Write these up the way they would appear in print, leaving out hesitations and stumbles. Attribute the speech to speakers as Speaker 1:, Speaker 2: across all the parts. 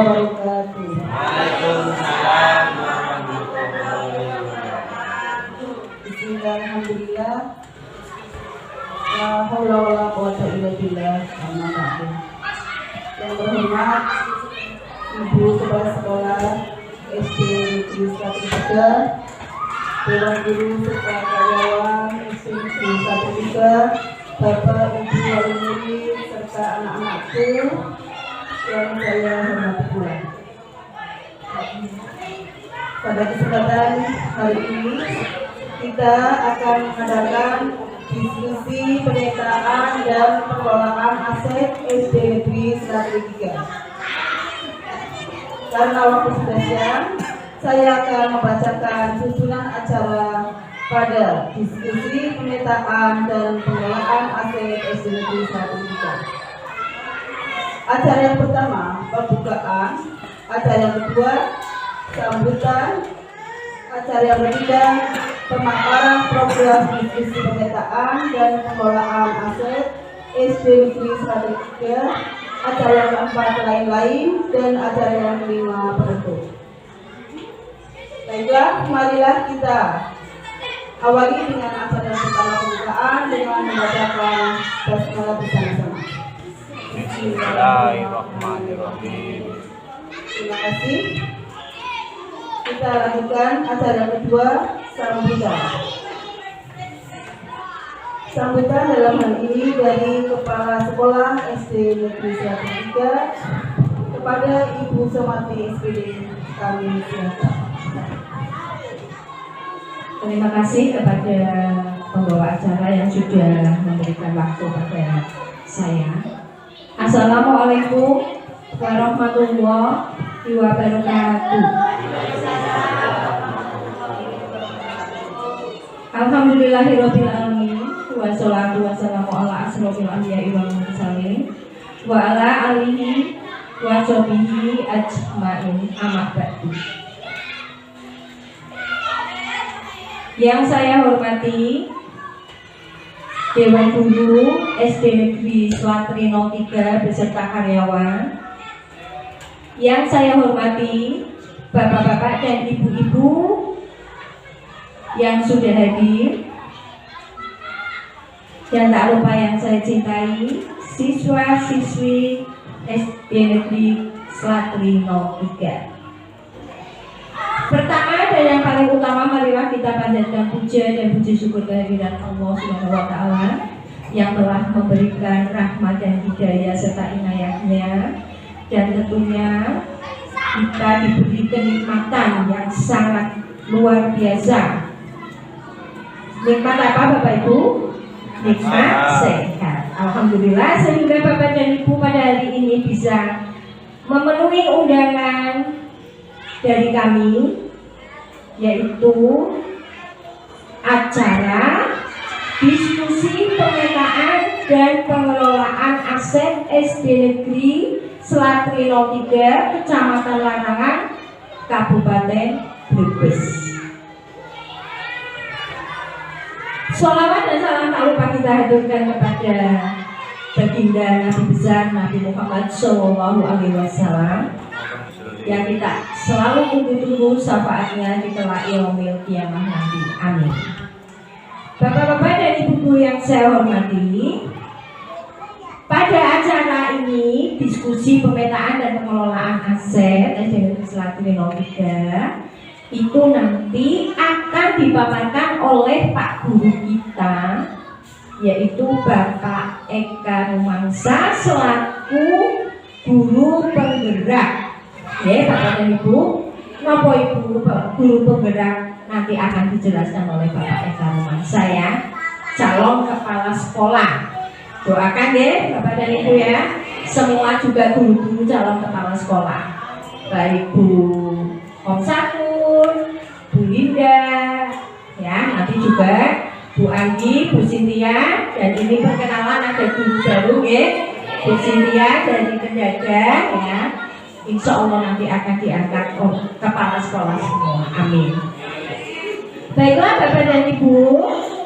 Speaker 1: wabarakatuh.
Speaker 2: Waalaikumsalam warahmatullahi wabarakatuh.
Speaker 1: Bismillah, alhamdulillah. La haula wala quwwata illa billah. Amma ba'du. Yang terhormat Ibu Kepala Sekolah SD Negeri 103, Dewan Guru serta karyawan SD Negeri 103, Bapak Ibu wali murid serta anak-anakku yang saya hormati pula. Pada kesempatan hari ini kita akan mengadakan diskusi pemetaan dan pengelolaan aset SD Negeri 103. Karena waktu sudah siang, saya akan membacakan susunan acara pada diskusi pemetaan dan pengelolaan aset SD Negeri 103. Acara yang pertama, pembukaan. Acara yang kedua, sambutan. Acara yang ketiga, pemaparan program diskusi pemetaan dan pengelolaan aset SD Negeri 103. Acara yang keempat lain-lain, dan acara yang kelima penutup. Baiklah, marilah kita awali dengan acara pertama pembukaan dengan membacakan basmalah bersama-sama.
Speaker 2: Bismillahirrahmanirrahim.
Speaker 1: Terima kasih. Kita lanjutkan acara kedua, sambutan. Sambutan dalam hal ini dari Kepala Sekolah SD Negeri 103 kepada Ibu Somati SPD kami silakan.
Speaker 3: Terima kasih kepada pembawa acara yang sudah memberikan waktu pada saya. Assalamualaikum warahmatullahi wabarakatuh. Alhamdulillahirabbil alamin. Wassalatu wassalamu ala asrofil anbiya'i wal mursalin wa ala alihi wa sahbihi ajmain, amma ba'du. Yang saya hormati Dewan Guru SD Negeri Slatri 03 beserta karyawan. Yang saya hormati bapak-bapak dan ibu-ibu yang sudah hadir. Dan tak lupa yang saya cintai, siswa-siswi SD Negeri Slatri 03. Pertama dan yang paling utama, marilah kita panjatkan puja dan puji syukur kehadiran Allah Subhanahu wa Ta'ala yang telah memberikan rahmat dan hidayah serta inayahnya, dan tentunya kita diberi kenikmatan yang sangat luar biasa. Nikmat apa Bapak Ibu? Nikmat sehat. Alhamdulillah, sehingga Bapak dan Ibu pada hari ini bisa memenuhi undangan dari kami, yaitu acara diskusi pemetaan dan pengelolaan aset SD Negeri Slatri 03 Kecamatan Larangan, Kabupaten Brebes. Sholawat dan salam tak lupa kita haturkan kepada baginda Nabi besar Nabi Muhammad SAW yang kita selalu tunggu-tunggu syafaatnya di kelak yaumil qiyamah nanti. Amin. Bapak-bapak dan ibu-ibu yang saya hormati, pada acara ini diskusi pemetaan dan pengelolaan aset SD Negeri Slatri 03 itu nanti akan dipaparkan oleh Pak Guru kita, yaitu Bapak Eka Rumangsa selaku guru penggerak. Ya, Bapak dan Ibu, napa Ibu guru penggerak nanti akan dijelaskan oleh Bapak Eka Rumangsa ya, calon kepala sekolah. Doakan ya Bapak dan Ibu ya, semua juga guru-guru calon kepala sekolah, baik Bu Om Sakur, Bu Linda, ya nanti juga Bu Anggi, Bu Cynthia, dan ini perkenalan ada guru baru ya, Bu Cynthia dari Kendaga ya. Insya Allah nanti akan diangkat kepala sekolah semua. Amin. Baiklah Bapak dan Ibu,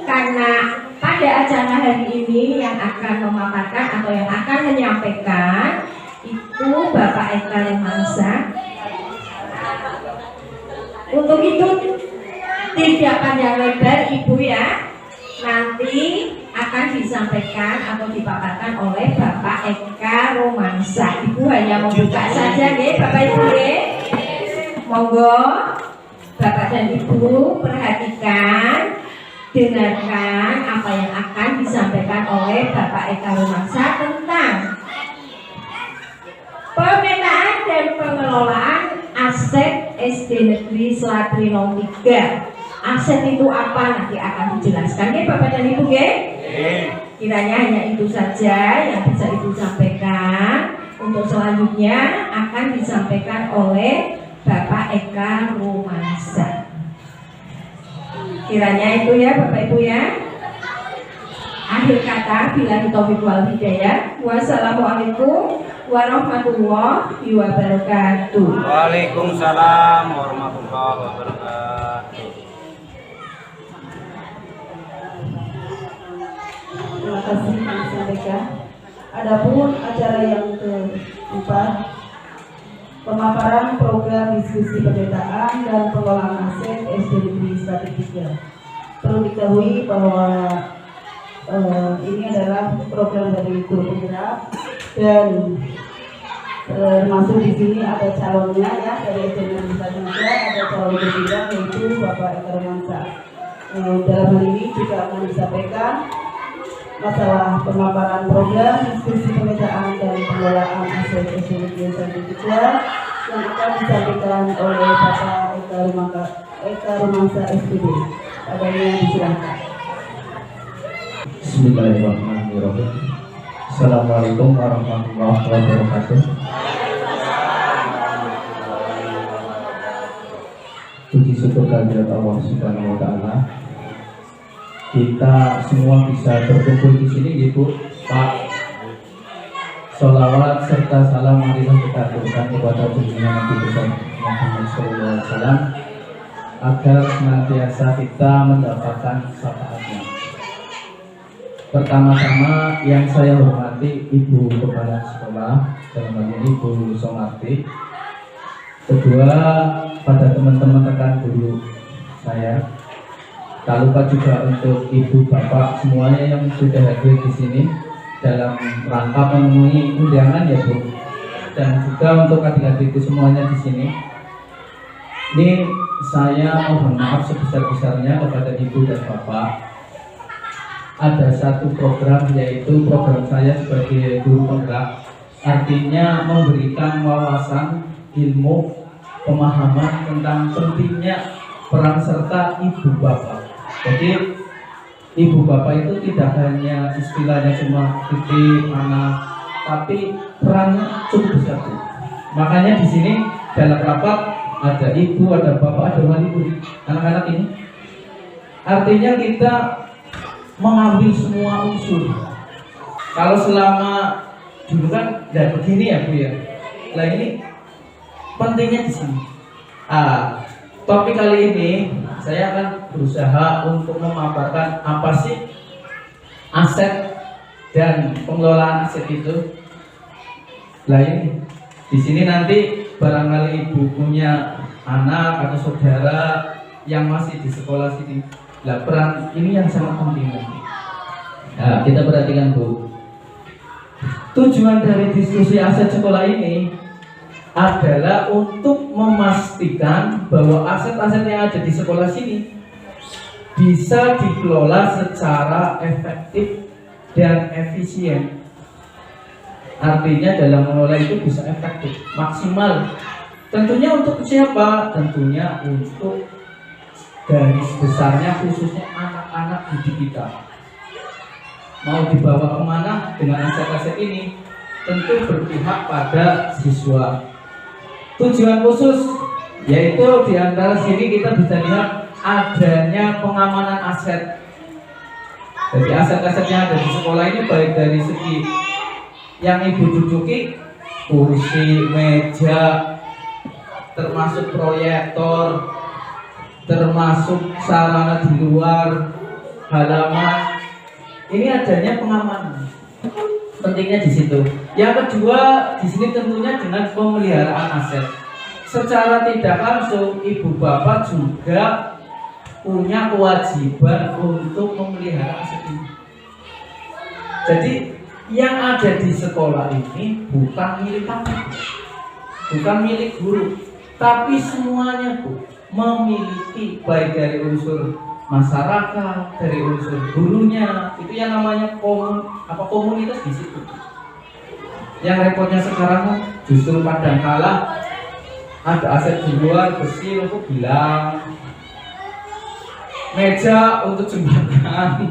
Speaker 3: karena pada acara hari ini yang akan memaparkan atau yang akan menyampaikan itu Bapak Eka Rumangsa Untuk itu tidak panjang lebar Ibu ya, nanti akan disampaikan atau dipaparkan oleh Bapak Eka Romansa. Ibu hanya membuka saja deh Bapak Ibu deh. Monggo Bapak dan Ibu perhatikan, dengarkan apa yang akan disampaikan oleh Bapak Eka Romansa tentang pemetaan dan pengelolaan aset SD Negeri Selatri 03. Aset itu apa nanti akan dijelaskan ya Bapak dan Ibu ya. Kiranya hanya itu saja yang bisa Ibu sampaikan. Untuk selanjutnya akan disampaikan oleh Bapak Eka Romansa. Kiranya itu ya Bapak Ibu ya. Akhir kata, billahi taufiq wal hidayah. Wassalamualaikum warahmatullahi wabarakatuh.
Speaker 2: Waalaikumsalam warahmatullahi wabarakatuh.
Speaker 1: Terima kasih yang disampaikan. Adapun acara yang keempat, pemaparan program diskusi pendataan dan pengelolaan aset SD Negeri Selatri 3. Perlu diketahui bahwa ini adalah program dari guru penggerak dan termasuk di sini ada calonnya ya, dari SD Negeri Selatri 3 ada calon penggerak yaitu Bapak Eka Romansa. Dalam hal ini juga akan disampaikan masalah pemaparan program diskusi pemetaan dan pengelolaan aset SD Negeri Selatri 3 yang akan disampaikan oleh Bapak Eka Romansa SPD. Adanya disilahkan.
Speaker 4: Bismillahirrahmanirrahim. Assalamualaikum warahmatullahi wabarakatuh. Puji syukur kehadirat Allah Subhanahu wa taala. Kita semua bisa berkumpul di sini, Ibu, Pak. Sholawat serta salam marilah kita aturkan kepada junjungan Nabi besar Muhammad SAW agar senantiasa kita mendapatkan syafaatnya. Pertama-tama yang saya hormati Ibu Kepala Sekolah, dalam hal ini Ibu Somarti. Kedua, pada teman-teman rekan guru saya. Tak lupa juga untuk Ibu Bapak semuanya yang sudah hadir di sini dalam rangka memenuhi undangan ya Bu. Dan juga untuk adik-adikku semuanya di sini. Ini saya mohon maaf sebesar-besarnya kepada Ibu dan Bapak. Ada satu program, yaitu program saya sebagai guru penggerak, artinya memberikan wawasan, ilmu, pemahaman tentang pentingnya peran serta ibu bapak. Jadi ibu bapak itu tidak hanya istilahnya cuma titik anak, tapi perannya cukup besar. Makanya di sini dalam rapat ada ibu, ada bapak, ada wali murid anak-anak ini. Artinya kita mengambil semua unsur. Kalau selama dulu kan tidak begini ya Bu ya. Nah ini pentingnya di sini. Topik kali ini saya akan berusaha untuk memaparkan apa sih aset dan pengelolaan aset itu. Nah ini di sini nanti barangkali Ibu punya anak atau saudara yang masih di sekolah sini. Nah, peran ini yang sangat penting nanti. Nah, kita perhatikan Bu. Tujuan dari diskusi aset sekolah ini adalah untuk memastikan bahwa aset-aset yang ada di sekolah sini bisa dikelola secara efektif dan efisien. Artinya dalam mengelola itu bisa efektif, maksimal. Tentunya untuk siapa? Tentunya untuk garis besarnya khususnya anak-anak didik kita. Mau dibawa kemana dengan aset-aset ini? Tentu berpihak pada siswa. Tujuan khusus yaitu di antara sini kita bisa lihat adanya pengamanan aset. Jadi aset-aset yang ada di sekolah ini baik dari segi yang Ibu duduki, kursi, meja, termasuk proyektor, termasuk sarana di luar, halaman. Ini adanya pengamanan. Pentingnya di situ. Yang kedua, di sini tentunya dengan pemeliharaan aset. secara tidak langsung ibu bapak juga punya kewajiban untuk memelihara aset ini. Jadi yang ada di sekolah ini bukan milik kamu, bukan milik guru, tapi semuanya Bu memiliki, baik dari unsur masyarakat, dari unsur gurunya, itu yang namanya komunitas di situ. Yang repotnya sekarang justru kadangkala ada aset di luar, besi untuk bilang, meja untuk jembatan.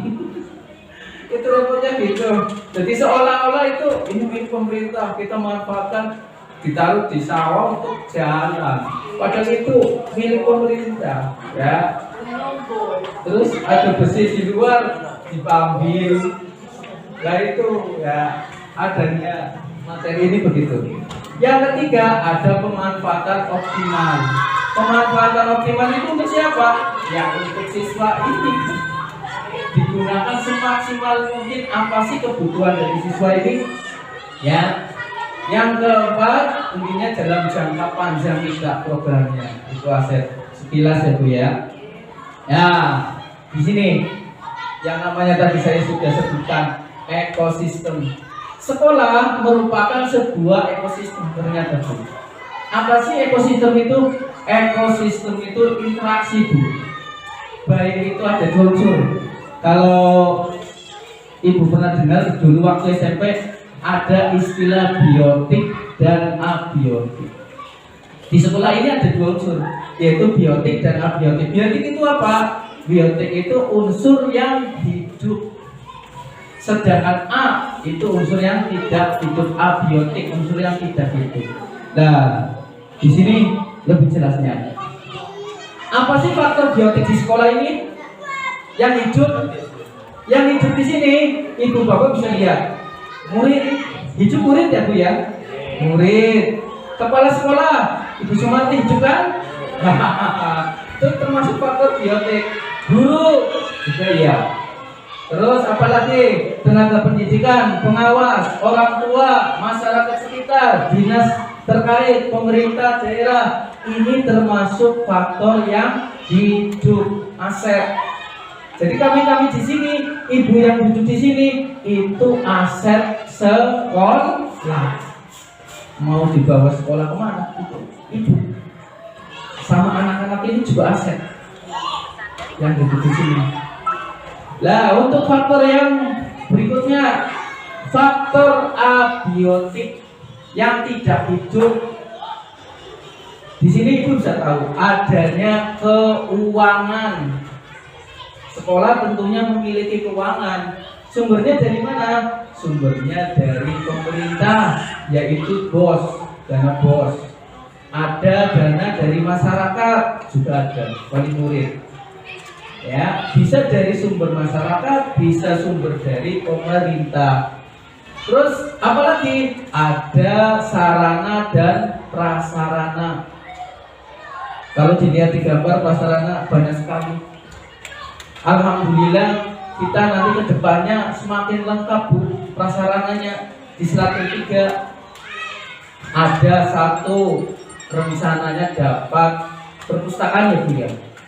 Speaker 4: Itu repotnya gitu. Jadi seolah-olah itu ini milik pemerintah, kita manfaatkan, ditaruh di sawah untuk jalan. Padahal itu milik pemerintah, ya. Terus ada besi di luar diambil. Nah itu ya adanya materi ini begitu. Yang ketiga ada pemanfaatan optimal. Pemanfaatan optimal itu untuk siapa? Ya untuk siswa ini. Digunakan semaksimal mungkin apa sih kebutuhan dari siswa ini? Ya. Yang keempat, intinya dalam jangka panjang tidak programnya. Itu aset sekilas ya Bu ya. Ya, di sini yang namanya tadi saya sudah sebutkan ekosistem. Sekolah merupakan sebuah ekosistem ternyata Bu. Apa sih ekosistem itu? Ekosistem itu interaksi Bu. Baik itu ada dua unsur. Kalau Ibu pernah dengar dulu waktu SMP ada istilah biotik dan abiotik. Di sekolah ini ada dua unsur, yaitu biotik dan abiotik. Biotik itu apa? Biotik itu unsur yang hidup. Sedangkan A itu unsur yang tidak hidup, abiotik unsur yang tidak hidup. Nah, di sini lebih jelasnya. Apa sih faktor biotik di sekolah ini? Yang hidup di sini, Ibu Bapak bisa lihat. Murid, hidup murid ya Bu ya? Murid. Kepala sekolah, Ibu Sumarti hidup kan? Itu termasuk faktor biotik. Guru juga ya. Terus apalagi tenaga pendidikan, pengawas, orang tua, masyarakat sekitar, dinas terkait, pemerintah daerah, ini termasuk faktor yang hidup, aset. Jadi kami di sini, ibu yang duduk di sini itu aset sekolah. Mau dibawa sekolah kemana? Ibu. Sama anak-anak ini juga aset yang duduk di sini. Lah untuk faktor yang berikutnya, faktor abiotik yang tidak hidup. Di sini ibu bisa tahu adanya keuangan. Sekolah tentunya memiliki keuangan. Sumbernya dari mana? Sumbernya dari pemerintah, yaitu BOS, dana BOS. Ada dana dari masyarakat, juga ada, wali murid. Ya, bisa dari sumber masyarakat, bisa sumber dari pemerintah. Terus apalagi? Ada sarana dan prasarana. Kalau dilihat di gambar prasarana banyak sekali. Alhamdulillah kita nanti ke depannya semakin lengkap Bu prasarananya. Di Slatin 3 ada satu rencananya dapat perpustakaan ya Bu ya.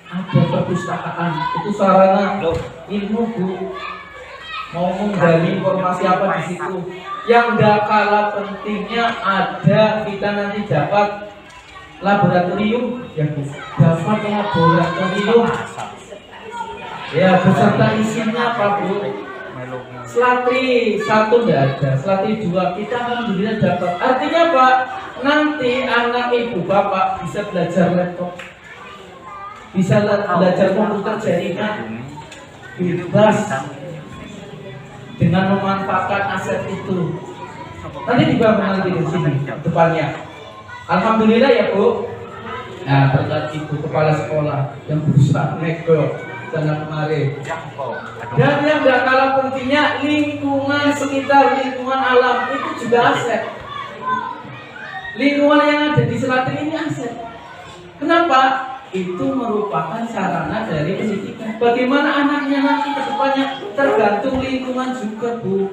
Speaker 4: Ada perpustakaan, itu sarana ilmu Bu. Mau menggali informasi apa di situ. Yang gak kalah pentingnya ada kita nanti dapat laboratorium ya Bu. Dapat laboratorium. Ya beserta isinya apa Bu? Slatri 1 enggak ada, Slatri 2 kita alhamdulillah dapat. Artinya Pak, nanti anak ibu bapak bisa belajar laptop, bisa belajar komputer jaringan bebas dengan memanfaatkan aset itu. Nanti dibangun nanti di sini depannya. Alhamdulillah ya Bu. Nah berkat ibu kepala sekolah yang berusaha nego sana kemari. Dan yang gak kalah pentingnya lingkungan sekitar, lingkungan alam itu juga aset. Lingkungan yang ada di Slatin ini aset. Kenapa? Itu merupakan sarana dari pendidikan. Bagaimana anaknya nanti ke depannya tergantung lingkungan juga Bu.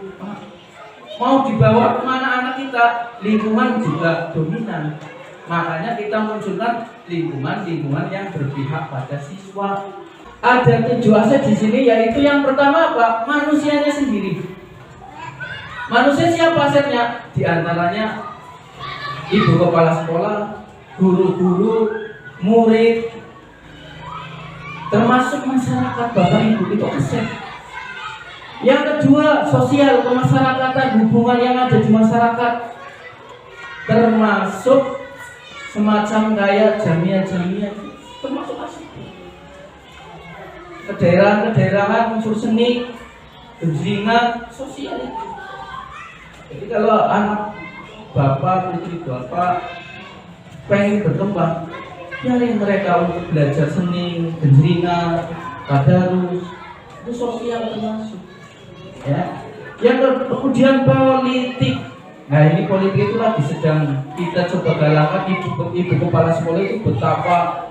Speaker 4: Mau dibawa kemana anak kita, lingkungan juga dominan. Makanya kita munculkan lingkungan yang berpihak pada siswa. Ada 7 aset di sini, yaitu yang pertama apa? Manusianya sendiri. Manusia siapa asetnya? Di antaranya ibu kepala sekolah, guru-guru, murid, termasuk masyarakat. Bapak Ibu itu aset. Yang kedua, sosial, kemasyarakatan, hubungan yang ada di masyarakat, termasuk semacam kayak jamiah-jamiah, termasuk aset. Kedaerahan-kedaerahan, unsur seni, kezingan, sosial itu. Jadi kalau anak bapak, putri bapak pengen berkembang, biarin mereka untuk belajar seni, genjringan, tadarus, itu sosial termasuk. Ya. Yang kemudian politik. Nah ini politik itu lagi sedang kita coba galakkan. Ibu kepala sekolah itu betapa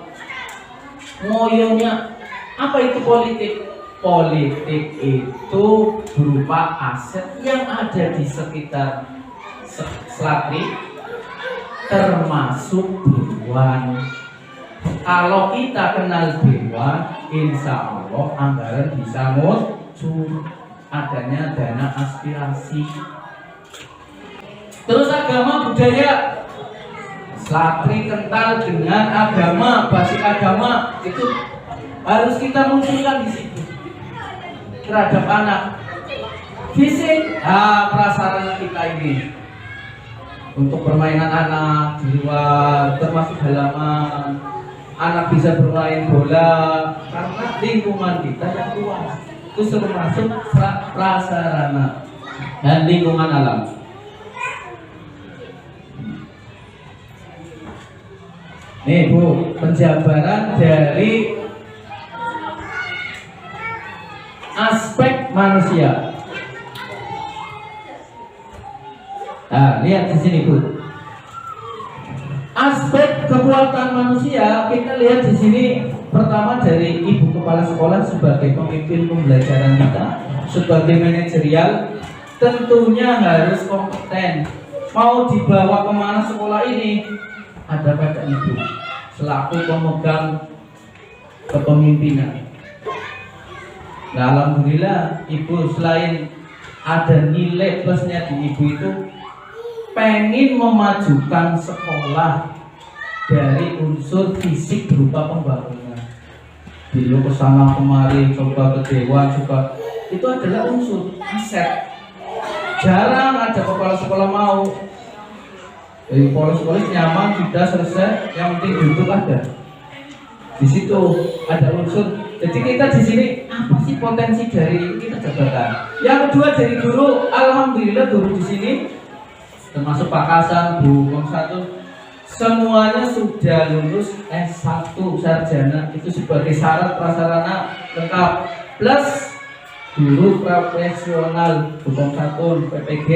Speaker 4: ngoyonya. Apa itu politik? Politik itu berupa aset yang ada di sekitar Slatri, termasuk Dewan. Kalau kita kenal Dewan, insya Allah anggaran bisa muncul, adanya dana aspirasi. Terus agama budaya, Slatri kental dengan agama, basis agama itu harus kita munculkan di situ terhadap anak. Fisik, prasarana kita ini untuk permainan anak di luar, termasuk halaman, anak bisa bermain bola karena lingkungan kita yang luas. Itu termasuk prasarana dan lingkungan alam. Nih Bu, penjabaran dari aspek manusia. Nah, lihat di sini Bu. Aspek kekuatan manusia kita lihat di sini. Pertama dari ibu kepala sekolah sebagai pemimpin pembelajaran kita, sebagai manajerial, tentunya harus kompeten. Mau dibawa kemana sekolah ini? Ada pada ibu selaku pemegang kepemimpinan. Nah, alhamdulillah ibu selain ada nilai plusnya di ibu itu pengen memajukan sekolah dari unsur fisik berupa pembangunan. Dulu kesana kemari, coba ke Dewan, coba itu adalah unsur aset. Jarang ada kepala sekolah mau. Jadi kepala sekolah nyaman, sudah selesai, yang penting duduk ada. Di situ ada unsur. Jadi kita di sini apa sih potensi dari kita jabarkan. Yang kedua dari guru, alhamdulillah guru di sini termasuk Pak Kasan, Bu Komsatu, semuanya sudah lulus S1 sarjana. Itu sebagai syarat prasarana lengkap. Plus guru profesional, Bu Komsatu, PPG,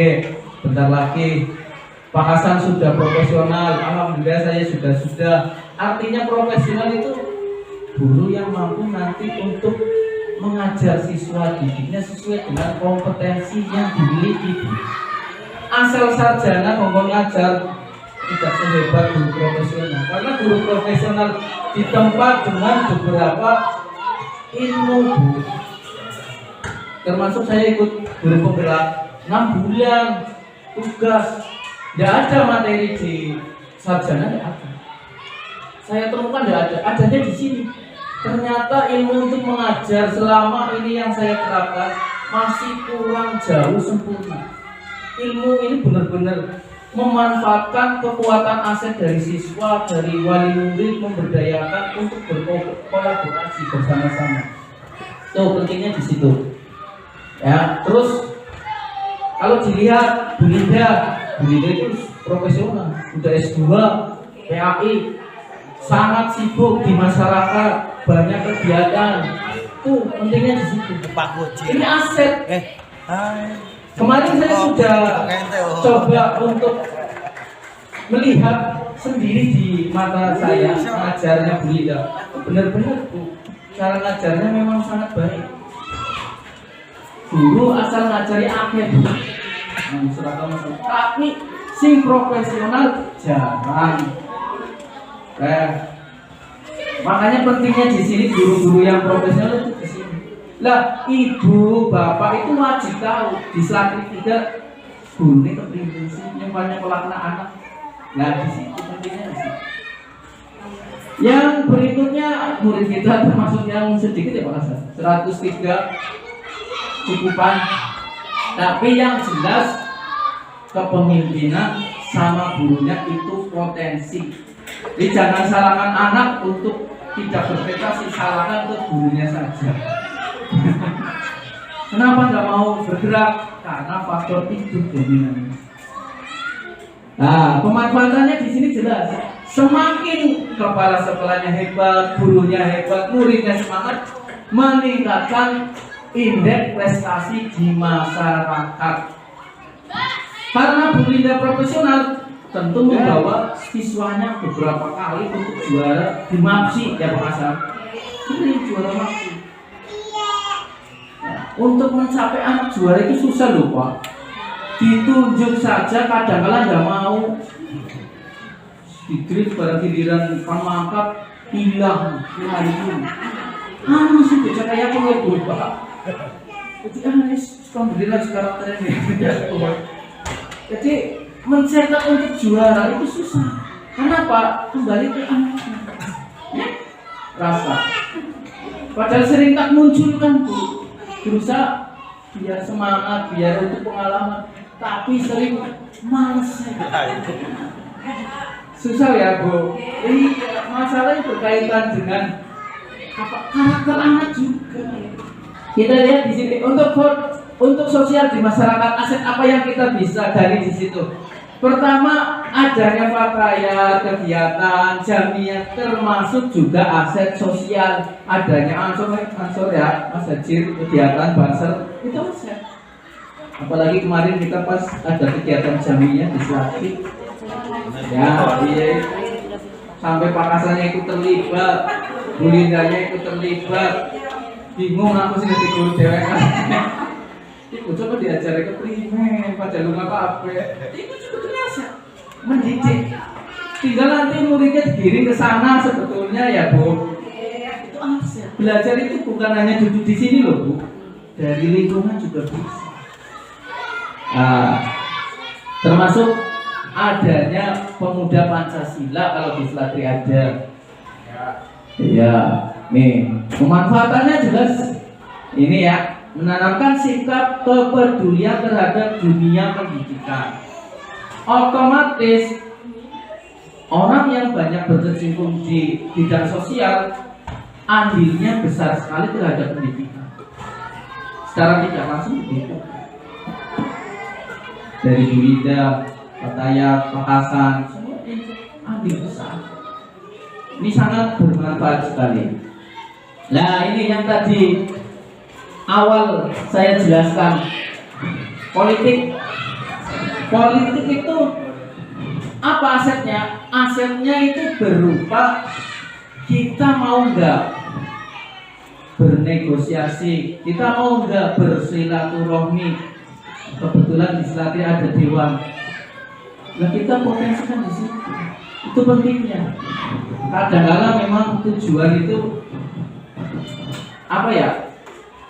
Speaker 4: bentar lagi. Pak Hasan sudah profesional, alhamdulillah saya sudah. Artinya profesional itu guru yang mampu nanti untuk mengajar siswa didiknya sesuai dengan kompetensi yang dimiliki. Asal sarjana ngomong ngajar tidak sehebat guru profesional, karena guru profesional ditempa dengan beberapa ilmu Bu. Termasuk saya ikut guru penggerak 6 bulan tugas, tidak ada materi di sarjana, tidak ada. Saya temukan tidak ada, adanya di sini. Ternyata ilmu untuk mengajar selama ini yang saya terapkan masih kurang jauh sempurna. Ilmu ini benar-benar memanfaatkan kekuatan aset dari siswa, dari wali murid, memberdayakan untuk berkolaborasi bersama-sama. Tuh pentingnya di situ. Ya, terus kalau dilihat Bu Linda itu profesional, sudah S2, PAI, sangat sibuk di masyarakat, banyak kegiatan. Tuh pentingnya di situ. Ini aset. Kemarin saya sudah coba untuk melihat sendiri di mata saya ngajarnya Bu Linda. Benar-benar Bu, cara ngajarnya memang sangat baik. Guru asal ngajari akeh Bu, tapi sing profesional jarang. Makanya pentingnya di sini guru-guru yang profesional itu di sini. Lah, ibu, bapak itu wajib tahu di Selatri 3 boleh kepriben sih yang banyak pelakna anak. Nah, di situ pentingnya sih. Yang berikutnya murid kita termasuk yang sedikit ya Pak Hasan, 103 cukupan. Tapi yang jelas kepemimpinan sama gurunya itu potensi. Jadi jangan salahkan anak untuk tidak berprestasi, salahkan ke gurunya saja. Kenapa nggak mau bergerak? Karena faktor itu dominan. Nah, pemanfaatannya di sini jelas. Semakin kepala sekolahnya hebat, gurunya hebat, muridnya semangat, meningkatkan indeks prestasi di masyarakat. Karena guru yang profesional tentu membawa siswanya beberapa kali untuk juara di MAPSI ya Pak Hasan. Ini juara MAPSI. Untuk mencapai anak juara itu susah loh Pak. Ditunjuk saja kadang-kadang nggak mau. Dikrit pada giliran pamangkat hilang lagi. Sih baca kayak aku Pak. Jadi alhamdulillah sekarang trennya. Jadi mencetak untuk juara itu susah. Kenapa? Kembali ke anaknya. Ya? Rasa. Padahal sering tak muncul kan Bu. Berusaha biar semangat, biar untuk pengalaman, tapi sering males. Susah ya Bu. Ini masalahnya berkaitan dengan karakter anak juga. Kita lihat di sini untuk sosial di masyarakat, aset apa yang kita bisa gali di situ. Pertama, adanya fatayat, kegiatan, jamiah, termasuk juga aset sosial. Adanya ansor ya, Mas Hajir, kegiatan, banser, itu aset. Apalagi kemarin kita pas ada kegiatan jamiah di Selatri. Ya, iya. Sampai Pak Hasannya ikut terlibat, Bu Lindanya ikut terlibat. Bingung aku sih ngerti guru dewek. Iku coba diajari ke primer, pada lu apa? Itu sebetulnya mendidik. Tinggal nanti muridnya digiring ke sana sebetulnya ya Bu. Itu aset. Belajar itu bukan hanya duduk di sini loh Bu. Dari lingkungan juga bisa. Nah, termasuk adanya pemuda Pancasila kalau di Selatri ada. Ya, nih pemanfaatannya jelas. Ini ya. Menanamkan sikap kepedulian terhadap dunia pendidikan. Otomatis orang yang banyak berkecimpung di bidang sosial andilnya besar sekali terhadap pendidikan. Secara tidak langsung begitu. Dari Bu Ida, Pak Tayat, Pak Hasan, semua itu andil besar. Ini sangat bermanfaat sekali. Nah, ini yang tadi awal saya jelaskan, politik itu apa asetnya? Asetnya itu berupa kita mau nggak bernegosiasi, kita mau nggak bersilaturahmi. Kebetulan di Selatri ada dewan. Nah, kita potensikan di situ. Itu pentingnya. Kadang-kadang memang tujuan itu apa ya?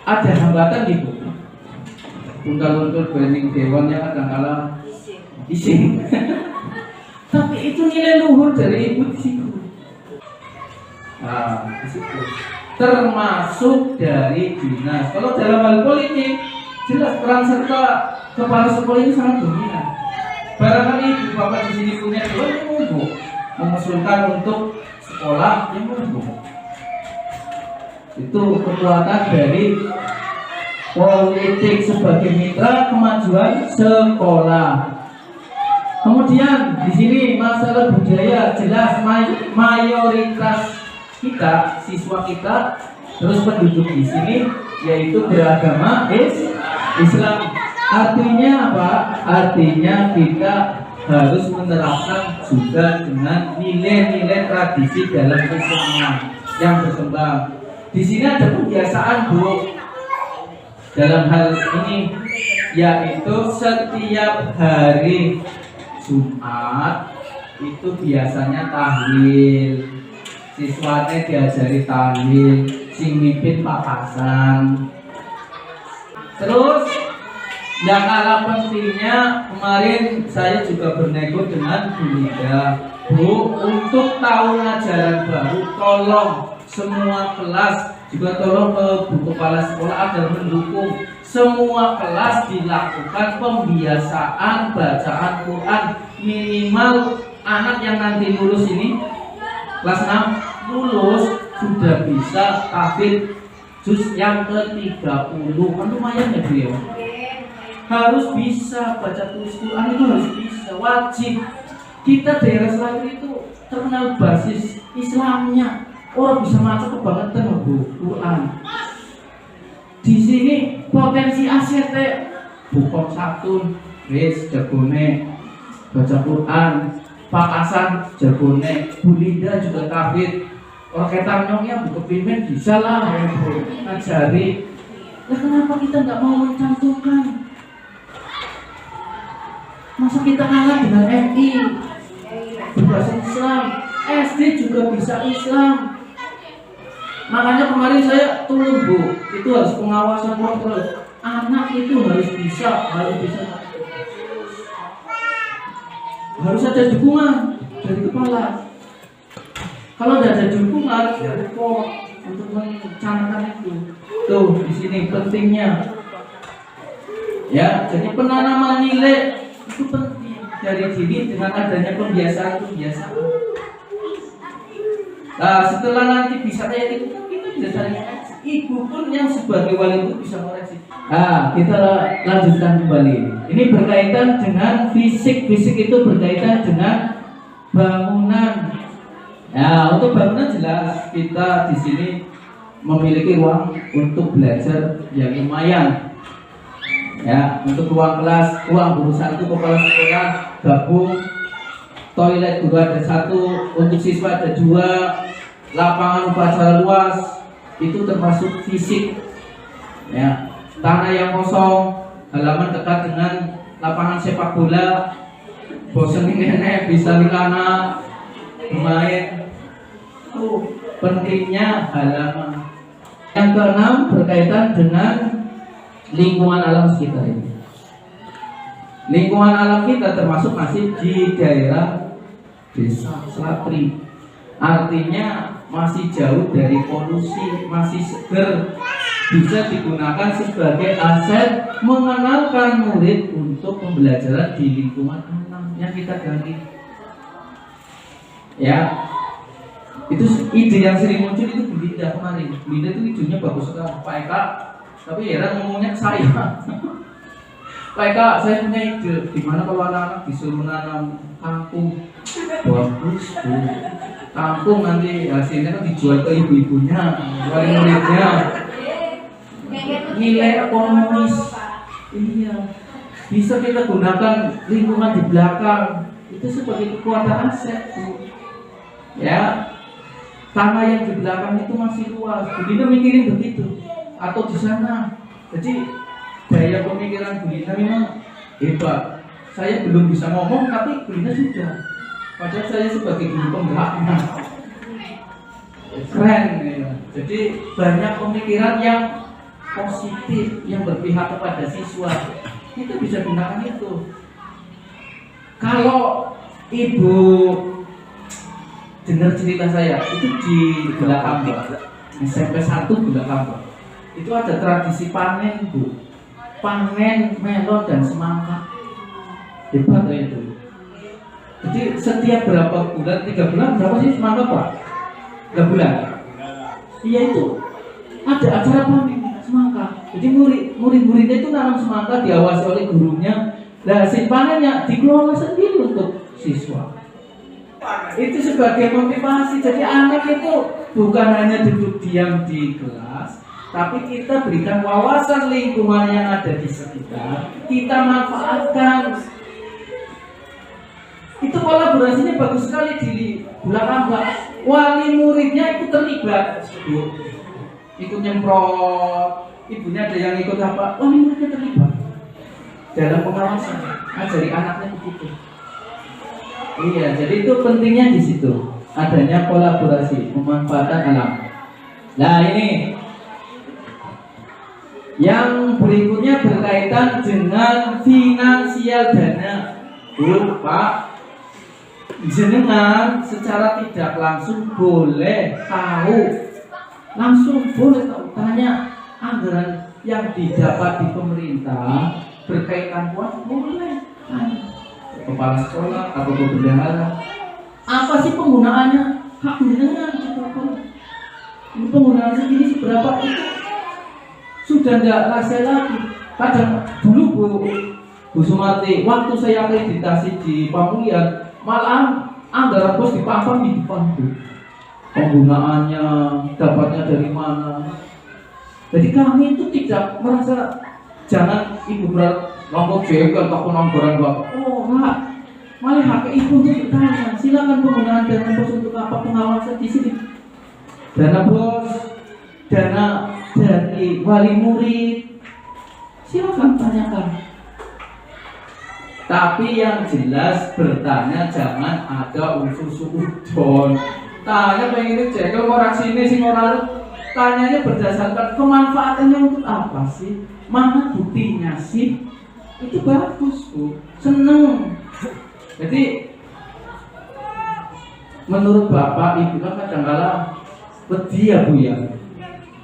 Speaker 4: Ada hambatan gitu. Untuk branding dewannya kadang-kadang ising. Tapi itu nilai luhur dari ibu di situ. Nah, di situ. Termasuk dari dinas. Kalau dalam hal politik, jelas peran serta kepala sekolah ini sangat dominan. Barangkali ibu bapak di sini punya dewan yang mengusulkan untuk sekolah yang mendukung. Itu kekuatan dari politik sebagai mitra kemajuan sekolah. Kemudian di sini masalah budaya jelas mayoritas kita, siswa kita, terus penduduk di sini yaitu beragama Islam. Artinya apa? Artinya kita harus menerapkan juga dengan nilai-nilai tradisi dalam Islam yang berkembang. Di sini ada kebiasaan Bu dalam hal ini, yaitu setiap hari Jumat itu biasanya tahlil, siswanya diajari tahlil, sing mimpin papasan. Terus yang kalah pentingnya, kemarin saya juga bernego dengan Bu Linda. Bu, untuk tahun ajaran baru tolong semua kelas, juga tolong ke Bu Kepala Sekolah agar mendukung semua kelas dilakukan pembiasaan bacaan Quran. Minimal anak yang nanti lulus ini kelas 6 lulus sudah bisa tahfidz juz yang ke-30. Kan lumayan ya Bu ya. Harus bisa baca tulis Quran, itu harus bisa, wajib. Kita daerah Selatan itu terkenal basis Islamnya. Orang bisa maca kebangetan Bu Quran. Di sini potensi aset bukom satun, wis jagone baca Quran, pakasan jagone, Bu Linda juga tahfidz. Orang ketanongnya Bu Kepimpin bisa lah ngajari. Nah kenapa kita nggak mau mencantumkan? Masa kita kalah dengan MI berbahasa Islam, SD juga bisa Islam. Makanya kemarin saya turun Bu, itu harus pengawasan kontrol. Anak itu harus bisa. Harus ada dukungan dari kepala. Kalau tidak ada dukungan, ya repot untuk mencanangkan itu. Tuh di sini pentingnya. Ya, jadi penanaman nilai itu penting dari dini dengan adanya pembiasaan. Nah, setelah nanti bisa kayak gitu, kita bisa saling koreksi. Ibu pun yang sebagai wali itu bisa koreksi. Nah, kita lanjutkan kembali. Ini berkaitan dengan fisik. Fisik itu berkaitan dengan bangunan. Nah, untuk bangunan jelas kita di sini memiliki ruang untuk belajar yang lumayan. Ya, untuk ruang kelas, ruang guru 1 kepala sekolah gabung, toilet guru ada 1, untuk siswa ada 2, lapangan upacara luas, itu termasuk fisik. Ya, tanah yang kosong, halaman dekat dengan lapangan sepak bola, bosen nenek bisa di kana bermain. Itu pentingnya halaman. Yang keenam berkaitan dengan lingkungan alam sekitar ini. Lingkungan alam kita termasuk masih di daerah desa Selatri. Artinya masih jauh dari polusi, masih seger, bisa digunakan sebagai aset mengenalkan murid untuk pembelajaran di lingkungan alam yang kita gali. Ya, itu ide yang sering muncul itu Bu Linda kemarin. Bu Linda itu idenya bagus sekali, Pak Eka. Tapi heran ngomongnya ke saya. Pak Eka, saya punya ide. Gimana kalau anak-anak disuruh nanam kangkung? Bagus Bu. Kangkung nanti hasilnya kan dijual ke ibu-ibunya, wali muridnya. Nilai ekonomis. Iya. Bisa kita gunakan lingkungan di belakang. Itu sebagai kekuatan aset Bu. Ya. Tanah yang di belakang itu masih luas. Begitu mikirin begitu. Atau di sana. Jadi daya pemikiran Bu Linda memang hebat. Saya belum bisa ngomong tapi Bu Linda sudah. Padahal saya sebagai guru pemberatnya keren ya. Jadi banyak pemikiran yang positif yang berpihak kepada siswa. Kita bisa gunakan itu. Kalau Ibu dengar cerita saya itu di belakang SMP 1 belakang. Itu ada tradisi panen Bu, panen melon dan semangka. Hebat ya itu. Jadi setiap berapa bulan, 3 bulan berapa sih semangka Pak? 3 bulan. Iya itu ada acara panen semangka. Jadi murid-muridnya itu nanam semangka diawasi oleh gurunya. Nah si panennya dikelola sendiri untuk siswa. Itu sebagai motivasi. Jadi anak itu bukan hanya duduk diam di kelas, tapi kita berikan wawasan lingkungan yang ada di sekitar, kita manfaatkan. Itu kolaborasinya bagus sekali di belakang Mbak. Wali muridnya ikut terlibat, ikut nyemprot, ibunya ada yang ikut apa, wali muridnya terlibat dalam pengawasan, ngajari anaknya begitu. Iya, jadi itu pentingnya di situ. Adanya kolaborasi, pemanfaatan alam. Nah, ini yang berikutnya berkaitan dengan finansial dana. Pak, jenengan secara tidak langsung boleh tahu, tanya anggaran yang didapat di pemerintah berkaitan kuat, boleh tanya kepala sekolah atau ke bendahara, apa sih penggunaannya, hak jenengan gitu. Ini penggunaan segini sih berapa, itu sudah tidak rahasia lagi. Kadang dulu Bu Sumarti, waktu saya akreditasi di Pamulian, malah anggaran pos dipasang di depan Bu. Penggunaannya, dapatnya dari mana. Jadi kami itu tidak merasa, jangan ibu berat nongkrong jegal takut anggaran Bapak. Oh enggak, malah hak ibu untuk bertanya. Silakan penggunaan dana bos untuk apa, pengawasan di sini. Dana bos, dana dari wali murid, silakan tanyakan. Tapi yang jelas bertanya jangan ada unsur suudon. Tanya pengen jegal orang sini sih orang. Tanyanya berdasarkan kemanfaatannya untuk apa sih? Mana buktinya sih? Itu bagus Bu, seneng. Jadi menurut Bapak Ibu kan kadang-kala wedi ya Bu ya,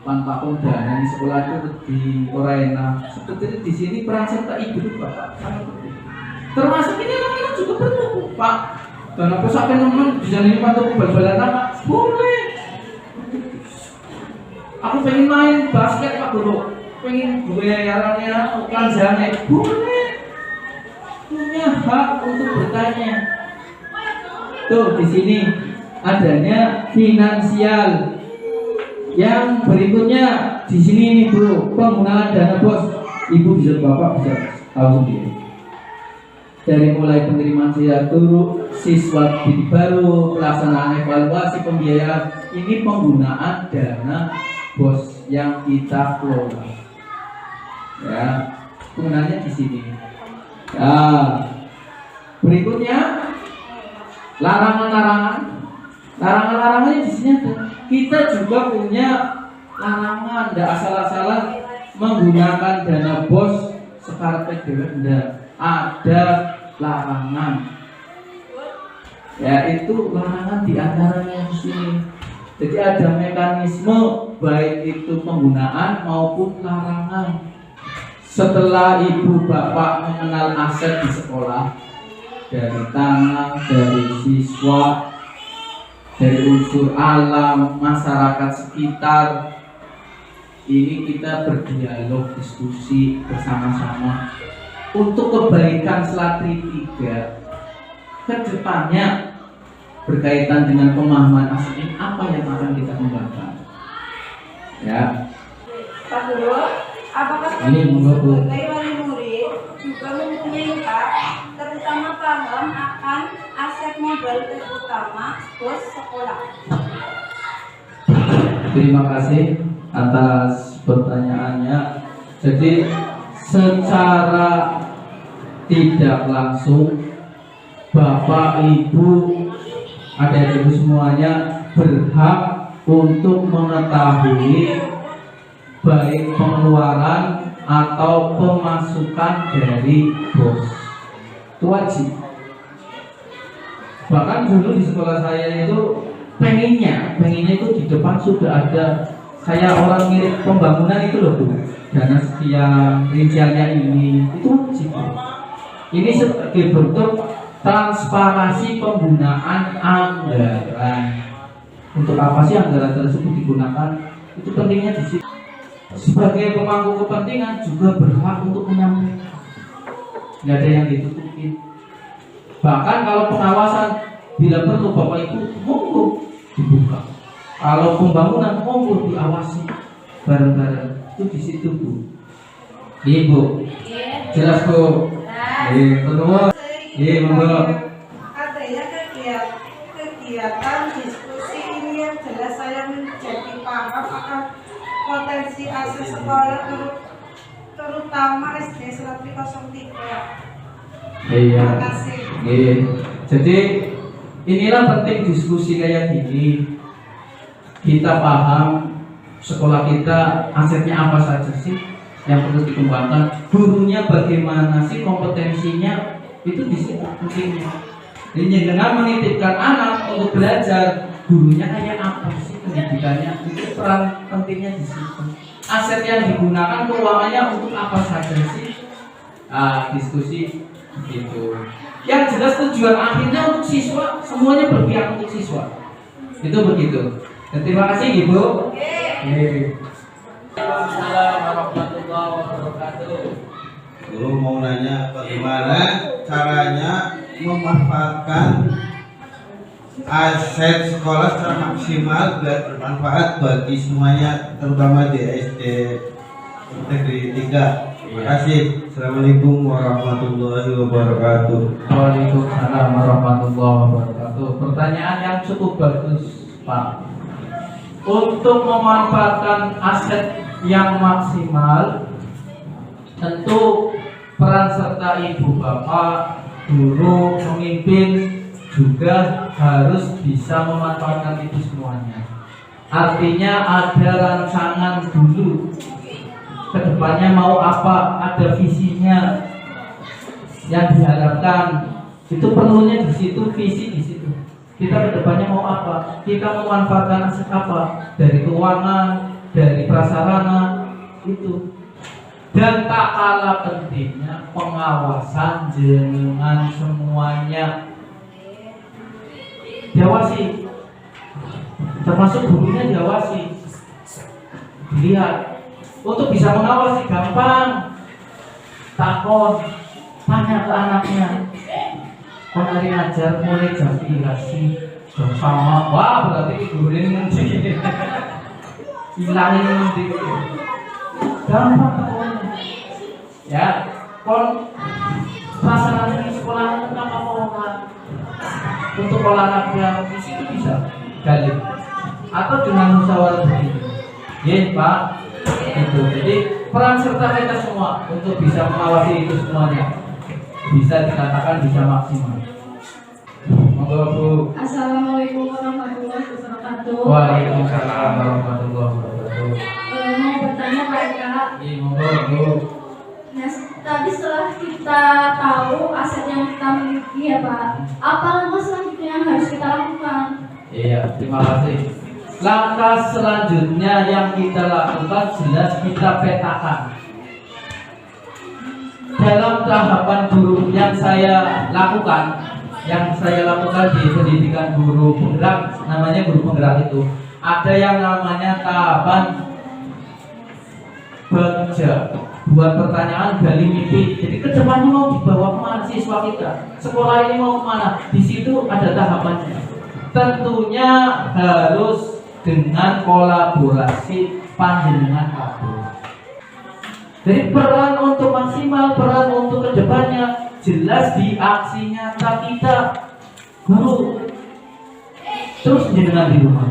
Speaker 4: pantakun dana di sekolah itu wedi orang enak. Seperti di sini peran serta Ibu itu Bapak sangat penting. Termasuk ini kan juga perlu Pak. Dan apa sampai teman bisa nih atau bal-balan anak boleh. Aku pengen main basket Pak Guru, pengen bayarannya kanjanya boleh, punya hak untuk bertanya. Tuh di sini adanya finansial. Yang berikutnya di sini nih Bro, penggunaan dana bos. Ibu bisa Bapak bisa tahu sendiri. Dari mulai penerimaan siswa didik baru, pelaksanaan evaluasi pembiayaan, ini penggunaan dana bos yang kita kelola. Ya, penggunaannya di sini. Nah, berikutnya larangan-larangan. Larangan-larangannya di sini ada. Kita juga punya larangan, tidak asal-asalan menggunakan dana bos sekarang tidak ada larangan. Ya itu larangan diantaranya di sini. Jadi ada mekanisme baik itu penggunaan maupun larangan. Setelah ibu bapak mengenal aset di sekolah, dari tanah, dari siswa, dari unsur alam, masyarakat sekitar, ini kita berdialog, diskusi bersama-sama untuk kebaikan Selatri 3 ke depannya berkaitan dengan pemahaman aset ini, apa yang akan kita kembangkan. Ya.
Speaker 1: Pak Guru, apakah
Speaker 4: Ini
Speaker 1: sebagai wali murid juga mempunyai hak, terutama paham akan aset modal terutama bos sekolah?
Speaker 4: Terima kasih atas pertanyaannya. Jadi secara tidak langsung Bapak Ibu adik-adik semuanya berhak untuk mengetahui baik pengeluaran atau pemasukan dari bos. Itu wajib. Bahkan dulu di sekolah saya itu pengennya itu di depan sudah ada kayak orang mirip pembangunan itu loh Bu. Dana sekian, rinciannya ini, itu wajib. Ini sebagai bentuk transparansi penggunaan anggaran. Untuk apa sih anggaran tersebut digunakan? Itu pentingnya di situ. Sebagai pemangku kepentingan juga berhak untuk menyampaikan. Tidak ada yang ditutupin. Bahkan kalau pengawasan bila perlu Bapak Ibu monggo dibuka. Kalau pembangunan monggo diawasi bareng-bareng. Itu di situ Bu. Ibu. Jelas Bu. Betul. Iya, monggo.
Speaker 1: Adanya kegiatan diskusi ini yang jelas saya menjadi paham akan potensi aset sekolah terutama SD Selatri 03.
Speaker 4: Iya.
Speaker 1: Terima kasih.
Speaker 4: Iya. Jadi inilah penting diskusi kayak gini. Kita paham sekolah kita asetnya apa saja sih yang perlu dikembangkan, gurunya bagaimana sih kompetensinya, itu di situ pentingnya. Jadi dengan menitipkan anak untuk belajar, gurunya kayak apa sih pendidikannya, itu peran pentingnya di situ. Aset yang digunakan keuangannya untuk apa saja sih? Diskusi gitu. Yang jelas tujuan akhirnya untuk siswa, semuanya berpihak untuk siswa. Itu begitu. Dan terima kasih Ibu. Assalamualaikum warahmatullahi wabarakatuh.
Speaker 5: Guru mau nanya bagaimana caranya memanfaatkan aset sekolah secara maksimal biar bermanfaat bagi semuanya, terutama di SD Negeri 3. Terima kasih. Assalamualaikum warahmatullahi wabarakatuh.
Speaker 4: Waalaikumsalam warahmatullahi wabarakatuh. Pertanyaan yang cukup bagus, Pak. Untuk memanfaatkan aset yang maksimal, tentu peran serta ibu bapak, guru, pemimpin juga harus bisa memanfaatkan itu semuanya. Artinya ada rancangan dulu, kedepannya mau apa, ada visinya yang diharapkan. Itu perlunya di situ, visi di situ. Kita kedepannya mau apa, kita memanfaatkan aset apa, dari keuangan, dari prasarana itu. Dan tak kalah pentingnya pengawasan jenengan semuanya. Diawasi, termasuk gurunya diawasi. Dilihat, untuk bisa mengawasi gampang. Takon, tanya ke anaknya. Kok hari ngajar mulai jam 3 jam sama, wah berarti guru ini nanti hilangin nanti. Gampang ya, kon perasaan di sekolah itu apa untuk olahraga di situ bisa gali atau dengan musyawarah begini. Ya Pak, itu. Jadi peran serta kita semua untuk bisa mengawasi itu semuanya bisa dikatakan bisa maksimal. Monggo Bu.
Speaker 6: Assalamualaikum warahmatullahi wabarakatuh.
Speaker 4: Waalaikumsalam warahmatullahi wabarakatuh.
Speaker 6: Mau bertanya Pak Eka.
Speaker 4: Iya, monggo Bu.
Speaker 6: Nah, tadi setelah kita tahu aset yang kita miliki ya Pak, apa langkah selanjutnya yang harus kita lakukan?
Speaker 4: Iya, terima kasih. Langkah selanjutnya yang kita lakukan jelas kita petakan. Dalam tahapan guru yang saya lakukan di pendidikan guru penggerak, namanya guru penggerak itu ada yang namanya tahapan bekerja, buat pertanyaan, gali mimpi. Jadi kedepannya mau dibawa kemana siswa kita, sekolah ini mau kemana, di situ ada tahapannya. Tentunya harus dengan kolaborasi panjenengan kabeh. Jadi peran untuk maksimal, peran untuk kedepannya jelas di aksi nyata kita guru. Terus jenengan di rumah,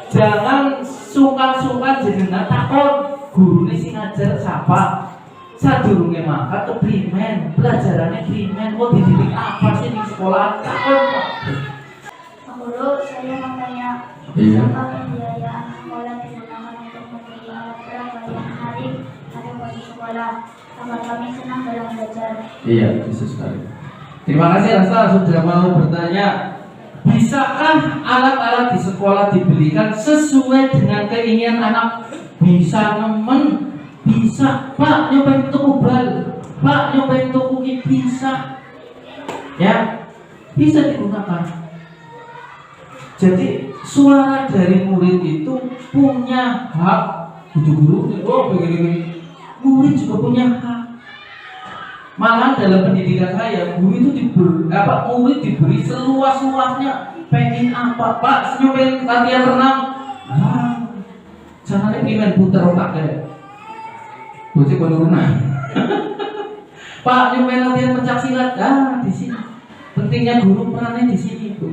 Speaker 4: jangan suka-suka jenengan takut guru ini sih ngajar siapa, sadurunge maka keprimen pelajarannya primen, mau dididik apa sih di sekolah takut.
Speaker 6: Pak Guru, saya mau tanya,
Speaker 4: Iya.
Speaker 6: apakah pembiayaan sekolah digunakan untuk membeli alat berat yang hari atau bagi sekolah agar kami senang dalam belajar?
Speaker 4: Iya, bisa sekali. Terima kasih Rasta sudah mau bertanya. Bisakah alat-alat di sekolah dibelikan sesuai dengan keinginan anak? Bisa nemen, bisa. Pak, nyobain tuku bal, Pak, nyobain tuku ini, bisa. Ya, bisa digunakan. Jadi suara dari murid itu punya hak. Guru begini. Murid juga punya hak. Malah dalam pendidikan saya, guru itu murid diberi seluas-luasnya. Pengen apa, Pak? Pengen latihan renang. Jangan pengen putar otak ya. Bocah penurunan. Pak, pengen latihan pencak silat. Di sini. Pentingnya guru perannya di sini, Bu.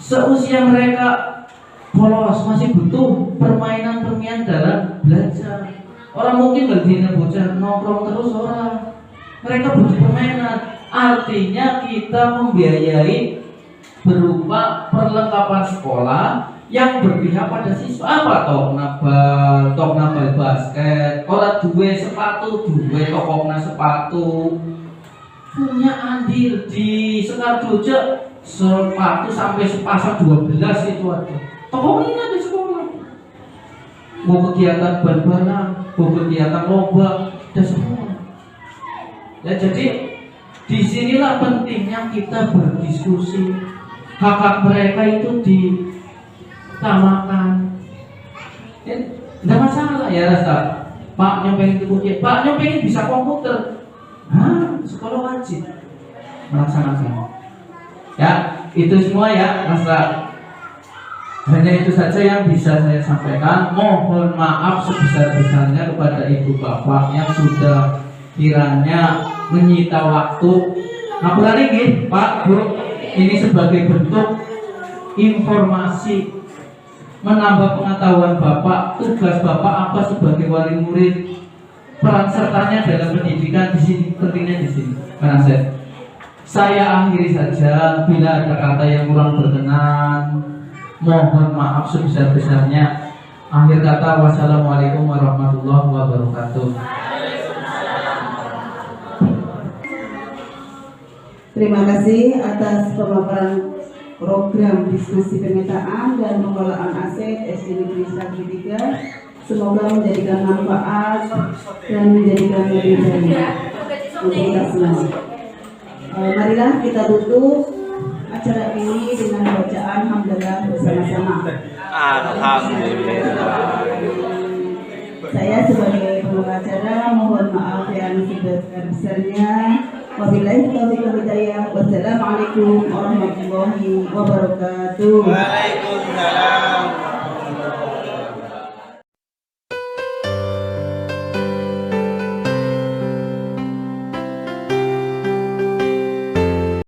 Speaker 4: Seusia mereka polos masih butuh permainan dalam belajar. Orang mungkin gak dina bocah nongkrong terus orang. Mereka butuh permainan. Artinya kita membiayai berupa perlengkapan sekolah yang berpihak pada siswa. Apa tokna bal basket, ora duwe sepatu, duwe tokona sepatu. Punya andil di Sekardojo sepatu sampai sepasang 12 itu ada. Toko ini ada sekolah. Mau kegiatan bal-balan, mau kegiatan lomba, ada semua. Ya jadi disinilah pentingnya kita berdiskusi. Hak-hak mereka itu ditamakan. Tidak masalah ya rasa. Pak pengen kemudian, Pak pengen bisa komputer. Sekolah wajib melaksanakan. Ya, itu semua ya rasa. Hanya itu saja yang bisa saya sampaikan. Mohon maaf sebesar-besarnya kepada ibu bapak yang sudah kiranya menyita waktu. Ngapunten nggih, Pak, Bu. Ini sebagai bentuk informasi, menambah pengetahuan Bapak, tugas Bapak apa sebagai wali murid, peran sertanya dalam pendidikan di sini, pentingnya di sini. Karena saya akhiri saja, bila ada kata yang kurang berkenan, mohon maaf sebesar-besarnya. Akhir kata, wassalamualaikum warahmatullahi wabarakatuh.
Speaker 1: Terima kasih atas pemaparan program diskusi pemetaan dan pengelolaan aset SD Negeri Sragi 3. Semoga menjadikan manfaat dan menjadikan lebih baik untuk kita semua. Marilah kita tutup acara ini dengan bacaan hamdalah bersama-sama.
Speaker 2: Alhamdulillah.
Speaker 1: Saya sebagai pengacara mohon maaf yang sebesar-besarnya. Wabillahi taufiq wal hidayah. Wassalamualaikum warahmatullahi wabarakatuh.
Speaker 5: Waalaikumsalam.